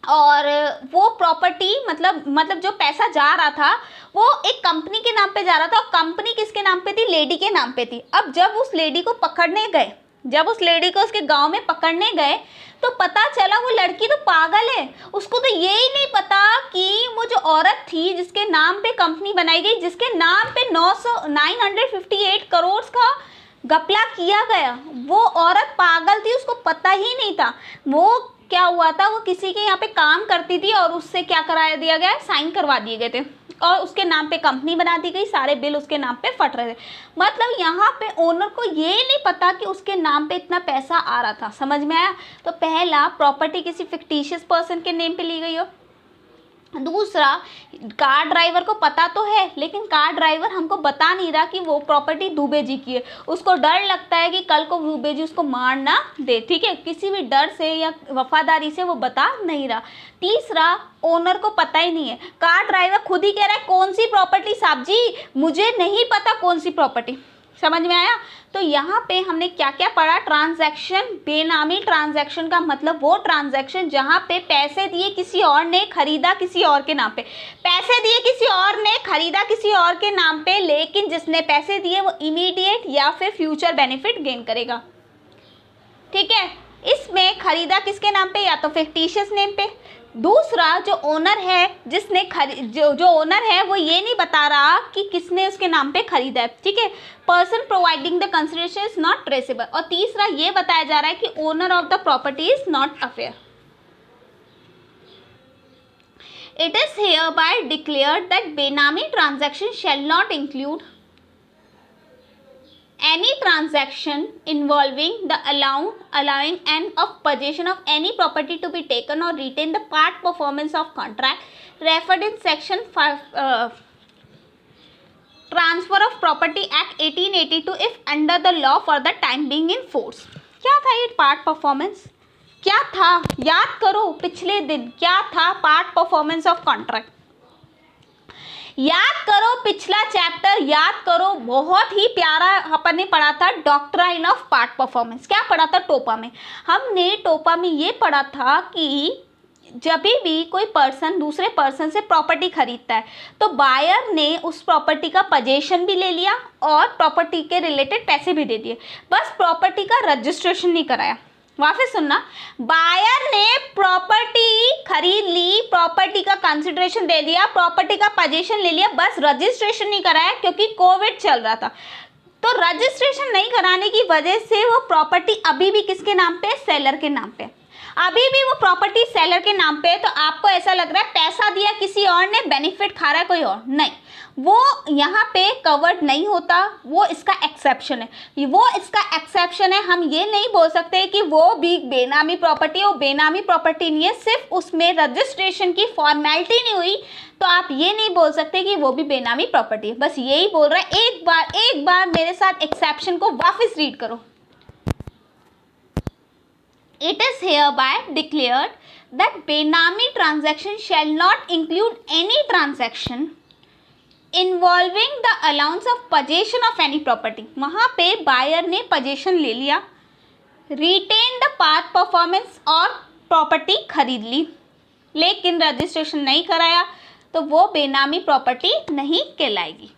और वो प्रॉपर्टी मतलब जो पैसा जा रहा था वो एक कंपनी के नाम पे जा रहा था, और कंपनी किसके नाम पे थी? लेडी के नाम पे थी। अब जब उस लेडी को पकड़ने गए, जब उस लेडी को उसके गांव में पकड़ने गए, तो पता चला वो लड़की तो पागल है, उसको तो ये ही नहीं पता कि वो जो औरत थी जिसके नाम पे कंपनी बनाई गई, जिसके नाम पे 958 करोड़ का घपला किया गया, वो औरत पागल थी, उसको पता ही नहीं था। वो क्या हुआ था, वो किसी के यहाँ पे काम करती थी और उससे क्या करा दिया गया, साइन करवा दिए गए थे, और उसके नाम पे कंपनी बना दी गई, सारे बिल उसके नाम पे फट रहे थे। मतलब यहाँ पे ओनर को ये नहीं पता कि उसके नाम पे इतना पैसा आ रहा था। समझ में आया? तो पहला, प्रॉपर्टी किसी फिक्टिशियस पर्सन के नेम पे ली गई हो। दूसरा, कार ड्राइवर को पता तो है, लेकिन कार ड्राइवर हमको बता नहीं रहा कि वो प्रॉपर्टी दुबे जी की है। उसको डर लगता है कि कल को दुबे जी उसको मार ना दे, ठीक है, किसी भी डर से या वफादारी से वो बता नहीं रहा। तीसरा, ओनर को पता ही नहीं है, कार ड्राइवर खुद ही कह रहा है कौन सी प्रॉपर्टी साहब जी, मुझे नहीं पता कौन सी प्रॉपर्टी। समझ में आया? तो यहाँ पे हमने क्या क्या पढ़ा? ट्रांजैक्शन, बेनामी ट्रांजैक्शन का मतलब वो ट्रांजैक्शन जहाँ पे पैसे दिए किसी और ने, खरीदा किसी और के नाम पे, पैसे दिए किसी और ने, खरीदा किसी और के नाम पे, लेकिन जिसने पैसे दिए वो इमीडिएट या फिर फ्यूचर बेनिफिट गेन करेगा, ठीक है। इसमें खरीदा किसके नाम पे? या तो फिक्टिशियस नेम पे। दूसरा, जो ओनर है, जिसने जो ओनर है वो ये नहीं बता रहा कि किसने उसके नाम पे खरीदा है, ठीक है। Person providing the consideration is not traceable. और तीसरा, ये बताया जा रहा है कि owner of the property is not aware. It is hereby declared that Benami transaction shall not include any transaction involving the allowing and of possession of any property to be taken or retain the part performance of contract referred in section 5 transfer of property act 1882 if under the law for the time being in force. क्या था ये पार्ट परफॉर्मेंस? क्या था? याद करो पिछले दिन क्या था पार्ट परफॉर्मेंस ऑफ कॉन्ट्रैक्ट। याद करो पिछला चैप्टर, याद करो, बहुत ही प्यारा अपन ने पढ़ा था डॉक्ट्राइन ऑफ पार्ट परफॉर्मेंस। क्या पढ़ा था टोपा में? हमने टोपा में ये पढ़ा था कि जब भी कोई पर्सन दूसरे पर्सन से प्रॉपर्टी खरीदता है तो बायर ने उस प्रॉपर्टी का पोजीशन भी ले लिया और प्रॉपर्टी के रिलेटेड पैसे भी दे दिए, बस प्रॉपर्टी का रजिस्ट्रेशन नहीं कराया। वापस सुनना, बायर ने प्रॉपर्टी खरीद ली, प्रॉपर्टी का कंसिडरेशन दे दिया, प्रॉपर्टी का पोजीशन ले लिया, बस रजिस्ट्रेशन नहीं कराया क्योंकि कोविड चल रहा था। तो रजिस्ट्रेशन नहीं कराने की वजह से वो प्रॉपर्टी अभी भी किसके नाम पे? सेलर के नाम पे। अभी भी वो प्रॉपर्टी सेलर के नाम पे है। तो आपको ऐसा लग रहा है पैसा दिया किसी और ने, बेनिफिट खा रहा है कोई और, नहीं, वो यहाँ पे कवर्ड नहीं होता, वो इसका एक्सेप्शन है, वो इसका एक्सेप्शन है। हम ये नहीं बोल सकते कि वो भी बेनामी प्रॉपर्टी है, वो बेनामी प्रॉपर्टी नहीं है, सिर्फ उसमें रजिस्ट्रेशन की फॉर्मेलिटी नहीं हुई तो आप ये नहीं बोल सकते कि वो भी बेनामी प्रॉपर्टी है। बस यही बोल रहा है। एक बार मेरे साथ एक्सेप्शन को वापस रीड करो। It is hereby declared that Benami transaction shall not include any transaction involving the allowance of possession of any property। वहाँ पे बायर ने possession ले लिया, retain the part performance और प्रॉपर्टी खरीद ली, लेकिन रजिस्ट्रेशन नहीं कराया तो वो बेनामी प्रॉपर्टी नहीं कहलाएगी।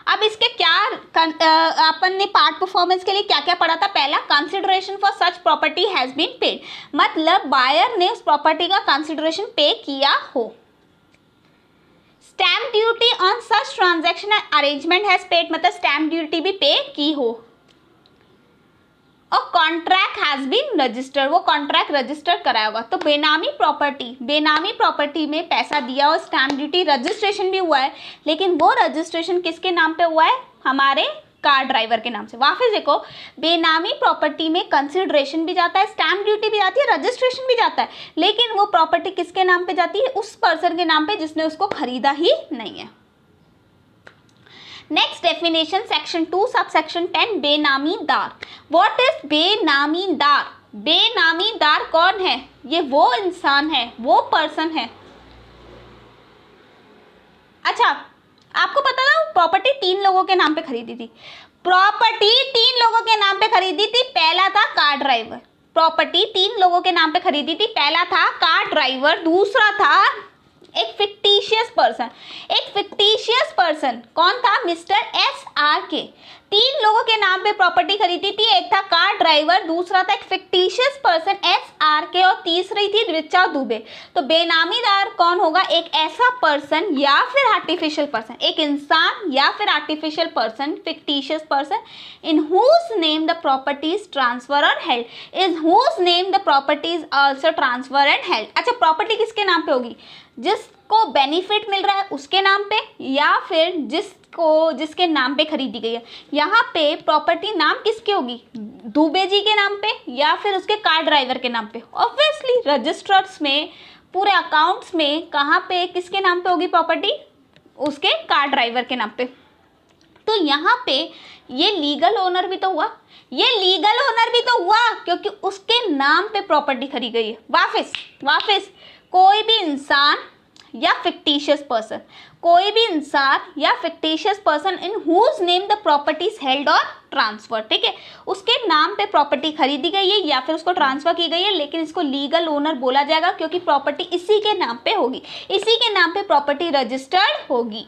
अब इसके क्या अपन ने पार्ट परफॉर्मेंस के लिए क्या क्या पढ़ा था? पहला, consideration for such property has been paid, मतलब बायर ने उस प्रॉपर्टी का कंसिडरेशन पे किया हो। Stamp duty on such transaction arrangement has paid, मतलब स्टैम्प ड्यूटी भी पे की हो। और कॉन्ट्रैक्ट हैज बीन रजिस्टर्ड, वो कॉन्ट्रैक्ट रजिस्टर कराया होगा। तो बेनामी प्रॉपर्टी में पैसा दिया और स्टैम्प ड्यूटी रजिस्ट्रेशन भी हुआ है, लेकिन वो रजिस्ट्रेशन किसके नाम पे हुआ है? हमारे कार ड्राइवर के नाम से। वापस देखो, बेनामी प्रॉपर्टी में कंसिडरेशन भी जाता है, स्टैम्प ड्यूटी भी जाती है, रजिस्ट्रेशन भी जाता है, लेकिन वो प्रॉपर्टी किसके नाम पे जाती है? उस पर्सन के नाम पे जिसने उसको खरीदा ही नहीं है। Next definition, section 2 subsection 10, benamidar. What is benamidar? Benamidar कौन है? ये वो इंसान है, वो पर्सन है। अच्छा, आपको पता था प्रॉपर्टी 3 लोगों के नाम पे खरीदी थी। प्रॉपर्टी 3 लोगों के नाम पे खरीदी थी। पहला था कार ड्राइवर। प्रॉपर्टी 3 लोगों के नाम पे खरीदी थी। पहला था कार ड्राइवर, दूसरा था एक फिक्टिशियस पर्सन। एक फिक्टिशियस पर्सन कौन था? Mister SRK। 3 लोगों के नाम पे प्रॉपर्टी खरीदी थी। एक था कार ड्राइवर, दूसरा था एक फिक्टिशियस पर्सन SRK और तीसरी थी ऋचा दुबे। तो बेनामीदार कौन होगा? एक ऐसा पर्सन या फिर आर्टिफिशियल पर्सन, एक इंसान या फिर artificial person, fictitious person, in whose name the property is transfer और held, is whose name the property is also transfer and held. अच्छा, प्रॉपर्टी किसके नाम पे होगी? जिसको बेनिफिट मिल रहा है उसके नाम पे, या फिर जिसके नाम पे खरीदी गई है। यहाँ पे प्रॉपर्टी नाम किसकी होगी? दुबे जी के नाम पे या फिर उसके कार ड्राइवर के नाम पे। ऑब्वियसली रजिस्टर्स में, पूरे अकाउंट्स में कहाँ पे किसके नाम पे होगी प्रॉपर्टी? उसके कार ड्राइवर के नाम पे। तो यहाँ पे ये लीगल ओनर भी तो हुआ, क्योंकि उसके नाम पे प्रॉपर्टी खरीदी गई है। वापस कोई भी इंसान या fictitious person, in whose name the property is held और ट्रांसफर, ठीक है, उसके नाम पे प्रॉपर्टी खरीदी गई है या फिर उसको ट्रांसफर की गई है, लेकिन इसको लीगल ओनर बोला जाएगा क्योंकि प्रॉपर्टी इसी के नाम पे होगी, इसी के नाम पे प्रॉपर्टी रजिस्टर्ड होगी।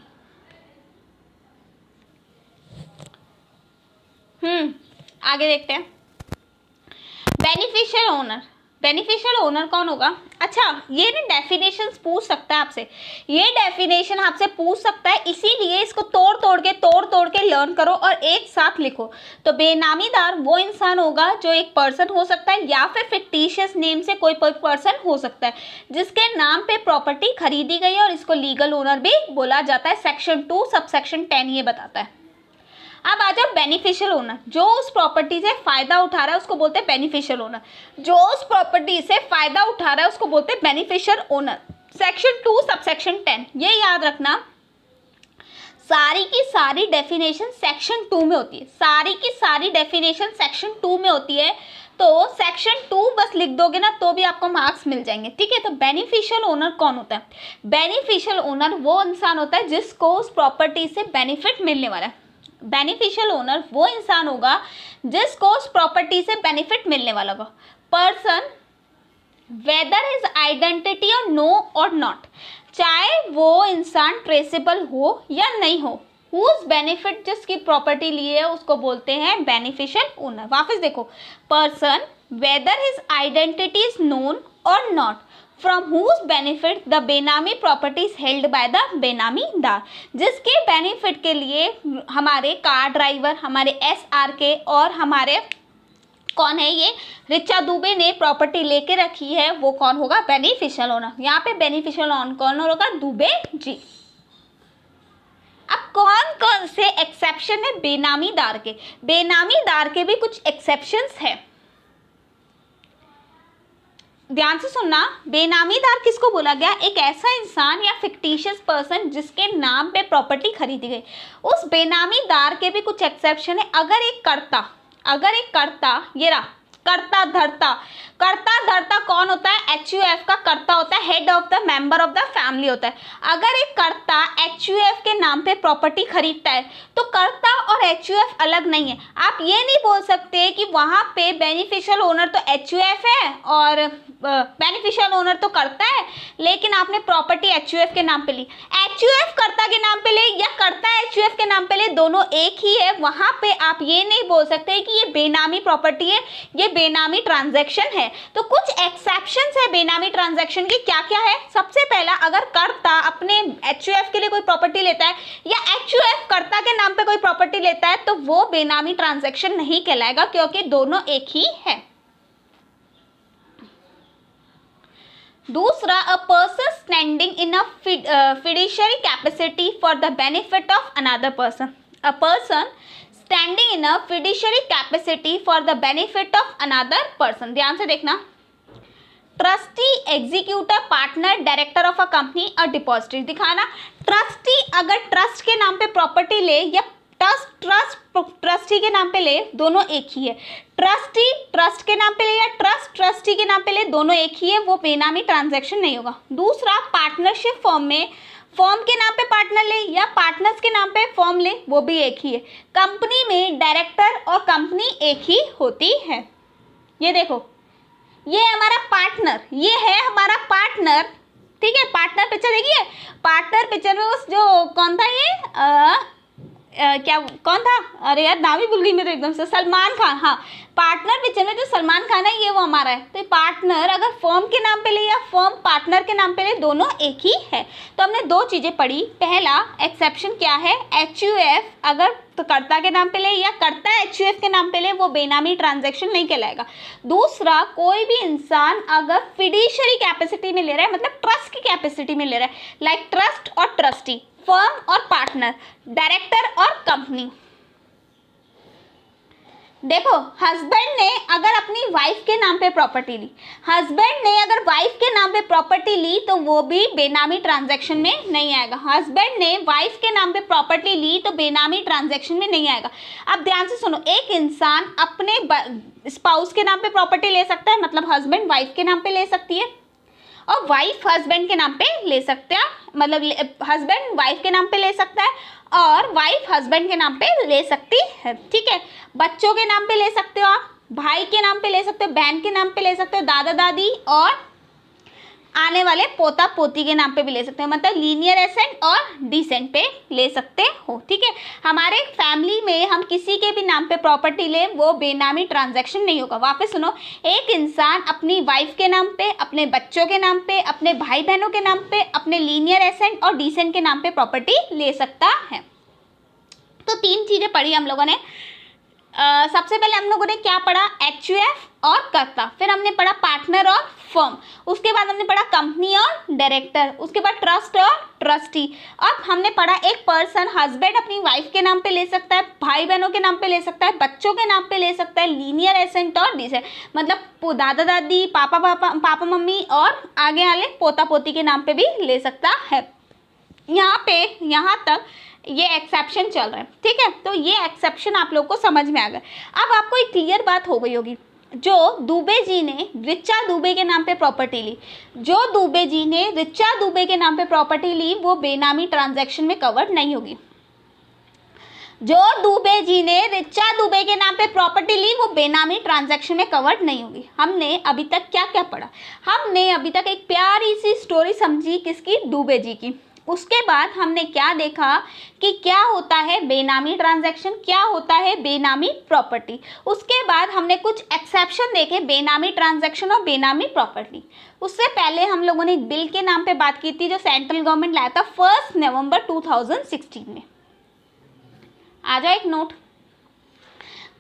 आगे देखते हैं। बेनिफिशियल ओनर कौन होगा? अच्छा, ये ना डेफिनेशंस पूछ सकता है आपसे, ये डेफिनेशन आपसे पूछ सकता है, इसीलिए इसको तोड़ के लर्न करो और एक साथ लिखो। तो बेनामीदार वो इंसान होगा जो एक पर्सन हो सकता है या फिर फिक्टिशियस नेम से कोई पर्सन हो सकता है जिसके नाम पे प्रॉपर्टी खरीदी गई है और इसको लीगल ओनर भी बोला जाता है। सेक्शन 2 सबसेक्शन 10 ये बताता है। अब आ जाओ बेनिफिशियल ओनर, जो उस प्रॉपर्टी से फायदा उठा रहा है उसको बोलते हैं बेनिफिशियल ओनर। जो उस प्रॉपर्टी से फायदा उठा रहा है उसको बोलते हैं बेनिफिशियल ओनर। सेक्शन 2 सबसेक्शन 10, ये याद रखना, सारी की सारी डेफिनेशन सेक्शन 2 में होती है, सारी की सारी डेफिनेशन सेक्शन 2 में होती है। तो सेक्शन 2 बस लिख दोगे ना तो भी आपको मार्क्स मिल जाएंगे, ठीक है। तो बेनिफिशियल ओनर कौन होता है? बेनिफिशियल ओनर वो इंसान होता है जिसको उस प्रॉपर्टी से बेनिफिट मिलने वाला है। बेनिफिशियल ओनर वो इंसान होगा जिसको उस प्रॉपर्टी से बेनिफिट मिलने वाला होगा। पर्सन वेदर हिज आइडेंटिटी और नो और नॉट, चाहे वो इंसान ट्रेसेबल हो या नहीं हो, हुज बेनिफिट, जिसकी प्रॉपर्टी ली है उसको बोलते हैं बेनिफिशियल ओनर। वापस देखो, person whether his identity is known और not, from whose benefit the benami property is held by the benamidar, जिसके बेनिफिट के लिए हमारे कार ड्राइवर, हमारे SRK और हमारे कौन है ये रिचा दुबे ने प्रॉपर्टी लेके रखी है, वो कौन होगा? Beneficial owner. यहाँ पे बेनिफिशियल ओनर कौन होगा? दुबे जी। अब कौन कौन से एक्सेप्शन है बेनामीदार के? बेनामीदार के भी कुछ एक्सेप्शंस है, ध्यान से सुनना। बेनामीदार किसको बोला गया? एक ऐसा इंसान या फिक्टिशियस पर्सन जिसके नाम पे प्रॉपर्टी खरीदी गई, उस बेनामीदार के भी कुछ एक्सेप्शन है। अगर एक कर्ता, ये रहा कर्ता धर्ता कौन होता है? HUF का कर्ता होता है, head of the member of the family होता है। अगर एक कर्ता HUF के नाम पे प्रॉपर्टी खरीदता है तो कर्ता और HUF अलग नहीं है। आप ये नहीं बोल सकते कि वहाँ पे बेनिफिशियल ओनर तो HUF है और बेनिफिशियल ओनर तो कर्ता है, लेकिन आपने प्रॉपर्टी HUF के नाम पे ली। HUF कर्ता के नाम पे ले या कर्ता HUF के नाम पे ले, दोनों एक ही है। वहाँ पे आप ये नहीं बोल सकते कि ये बेनामी प्रॉपर्टी है, ये बेनामी ट्रांजैक्शन है। तो कुछ एक्सेप्शंस है बेनामी ट्रांजैक्शन की, क्या क्या है? सबसे पहला, अगर कर्ता अपने HUF के लिए कोई प्रॉपर्टी लेता है या HUF कर्ता के नाम पे कोई प्रॉपर्टी लेता है तो वो बेनामी ट्रांजैक्शन नहीं कहलाएगा, क्योंकि दोनों एक ही है। दूसरा, a person standing in a fiduciary capacity for the benefit of another person, a person standing in a fiduciary capacity for the benefit of another person. ध्यान से देखना, trustee, executor, partner, director of a company और डिपॉजिटरी। दिखाना, ट्रस्टी अगर ट्रस्ट के नाम पे प्रॉपर्टी ले या ट्रस्टी के नाम पे ले, दोनों एक ही है। ट्रस्टी ट्रस्ट के नाम पे ले या ट्रस्टी के नाम पे ले, दोनों एक ही है, वो बेनामी ट्रांजैक्शन नहीं होगा। दूसरा, पार्टनरशिप फॉर्म में फॉर्म के नाम पे पार्टनर ले या पार्टनर्स के नाम पे फॉर्म ले, वो भी एक ही है। कंपनी में डायरेक्टर और कंपनी एक ही होती है। ये देखो, ये हमारा पार्टनर, ये है हमारा पार्टनर, ठीक है। पार्टनर पिक्चर देखिए, पार्टनर पिक्चर में उस जो कौन था ये क्या कौन था? अरे यार नाम ही भूल गई मैं तो एकदम से। सलमान खान। हाँ, पार्टनर पिक्चर में जो सलमान खान है ये वो हमारा है। तो पार्टनर अगर फर्म के नाम पे ले या फर्म पार्टनर के नाम पे ले, दोनों एक ही है। तो हमने दो चीज़ें पढ़ी। पहला एक्सेप्शन क्या है? HUF अगर तो कर्ता के नाम पे ले या कर्ता HUF के नाम पे ले, वो बेनामी ट्रांजैक्शन नहीं कहलाएगा। दूसरा, कोई भी इंसान अगर फिड्यूशियरी कैपेसिटी में ले रहा है, मतलब ट्रस्ट की कैपेसिटी में ले रहा है, लाइक ट्रस्ट और ट्रस्टी, फर्म और पार्टनर, डायरेक्टर और कंपनी। देखो, हस्बैंड ने अगर अपनी वाइफ के नाम पे प्रॉपर्टी ली, हस्बैंड ने अगर वाइफ के नाम पे प्रॉपर्टी ली तो वो भी बेनामी ट्रांजैक्शन में नहीं आएगा। हस्बैंड ने वाइफ के नाम पे प्रॉपर्टी ली तो बेनामी ट्रांजैक्शन में नहीं आएगा। अब ध्यान से सुनो, एक इंसान अपने स्पाउस के नाम पे प्रॉपर्टी ले सकता है, मतलब हस्बैंड वाइफ के नाम पे ले सकती है और वाइफ हस्बैंड के नाम पे ले सकते हैं, मतलब हस्बैंड वाइफ के नाम पे ले सकता है और वाइफ हस्बैंड के नाम पे ले सकती है, ठीक है। बच्चों के नाम पे ले सकते हो आप, भाई के नाम पे ले सकते हो, बहन के नाम पे ले सकते हो, दादा दादी और आने वाले पोता पोती के नाम पे भी ले सकते हो, मतलब लीनियर एसेंट और डिसेंट पे ले सकते हो, ठीक है। हमारे फैमिली में हम किसी के भी नाम पे प्रॉपर्टी ले, वो बेनामी ट्रांजैक्शन नहीं होगा। वापस सुनो, एक इंसान अपनी वाइफ के नाम पे, अपने बच्चों के नाम पे, अपने भाई बहनों के नाम पे, अपने लीनियर एसेंट और डिसेंट के नाम पे प्रॉपर्टी ले सकता है। तो तीन चीज़ें पढ़ी हम लोगों ने, सबसे पहले हम लोगों ने क्या पढ़ा, HUF और कर्ता, फिर हमने पढ़ा पार्टनर और फर्म, उसके बाद हमने पढ़ा कंपनी और डायरेक्टर, उसके बाद ट्रस्ट और ट्रस्टी। अब हमने पढ़ा एक पर्सन, हस्बैंड अपनी वाइफ के नाम पे ले सकता है, भाई बहनों के नाम पे ले सकता है, बच्चों के नाम पे ले सकता है, लीनियर एसेंट और डिसेंट, मतलब दादा दादी, पापा मम्मी और आगे वाले पोता पोती के नाम पे भी ले सकता है। यहाँ तक ये एक्सेप्शन चल रहा है, ठीक है। तो ये एक्सेप्शन आप लोग को समझ में आ गया। अब आपको एक क्लियर बात हो गई होगी, जो दुबे जी ने ऋचा दुबे के नाम पे प्रॉपर्टी ली, जो दुबे जी ने ऋचा दुबे के नाम पे प्रॉपर्टी ली, वो बेनामी ट्रांजैक्शन में कवर्ड नहीं होगी। जो दुबे जी ने ऋचा दुबे के नाम पे प्रॉपर्टी ली, वो बेनामी ट्रांजैक्शन में कवर्ड नहीं होगी। हमने अभी तक क्या क्या पढ़ा, हमने अभी तक एक प्यारी सी स्टोरी समझी, किसकी, दुबे जी की। उसके बाद हमने क्या देखा कि क्या होता है बेनामी ट्रांजैक्शन, क्या होता है बेनामी प्रॉपर्टी। उसके बाद हमने कुछ एक्सेप्शन देखे बेनामी ट्रांजैक्शन और बेनामी प्रॉपर्टी। उससे पहले हम लोगों ने एक बिल के नाम पे बात की थी, जो सेंट्रल गवर्नमेंट लाया था 1 नवंबर 2016 में। आ जाए एक note,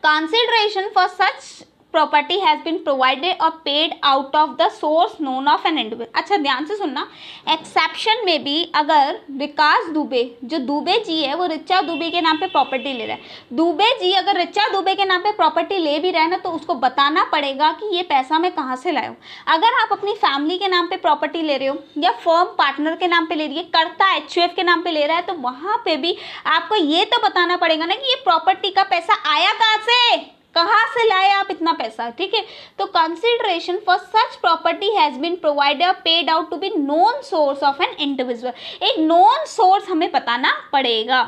consideration for such property has been provided और paid out of the source known of an individual. अच्छा ध्यान से सुनना, एक्सेप्शन में भी अगर विकास दुबे, जो दुबे जी है, वो ऋचा दुबे के नाम पे प्रॉपर्टी ले रहा है, दुबे जी अगर ऋचा दुबे के नाम पे प्रॉपर्टी ले भी रहा है ना, तो उसको बताना पड़ेगा कि ये पैसा मैं कहाँ से लाया हूँ। अगर आप अपनी फैमिली के नाम पे प्रॉपर्टी ले रहे हो या फर्म पार्टनर के नाम पे ले रही है, कर्ता HUF के नाम पे ले रहा है, तो वहाँ पे भी आपको ये तो बताना पड़ेगा ना कि ये प्रॉपर्टी का पैसा आया कहाँ से, कहाँ से लाए आप इतना पैसा, ठीक है। तो consideration for such property has been provided paid out to be known source of an individual, एक नोन सोर्स हमें बताना पड़ेगा।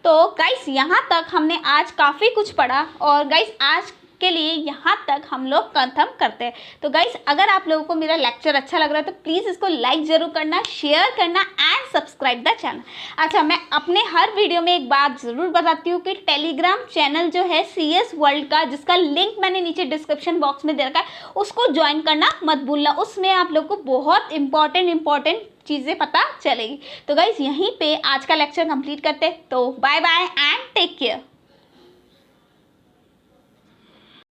तो गाइस यहाँ तक हमने आज काफ़ी कुछ पढ़ा, और गाइस आज के लिए यहाँ तक हम लोग खत्म करते हैं। तो गाइस अगर आप लोगों को मेरा लेक्चर अच्छा लग रहा है तो प्लीज़ इसको लाइक ज़रूर करना, शेयर करना एंड सब्सक्राइब द चैनल। अच्छा, मैं अपने हर वीडियो में एक बात ज़रूर बताती हूँ कि टेलीग्राम चैनल जो है CS वर्ल्ड का, जिसका लिंक मैंने नीचे डिस्क्रिप्शन बॉक्स में दे रखा है, उसको ज्वाइन करना मत भूलना। उसमें आप लोग को बहुत इंपॉर्टेंट चीज़ें पता चलेगी। तो गाइस यहीं पे आज का लेक्चर कंप्लीट करते हैं। तो bye bye and take care.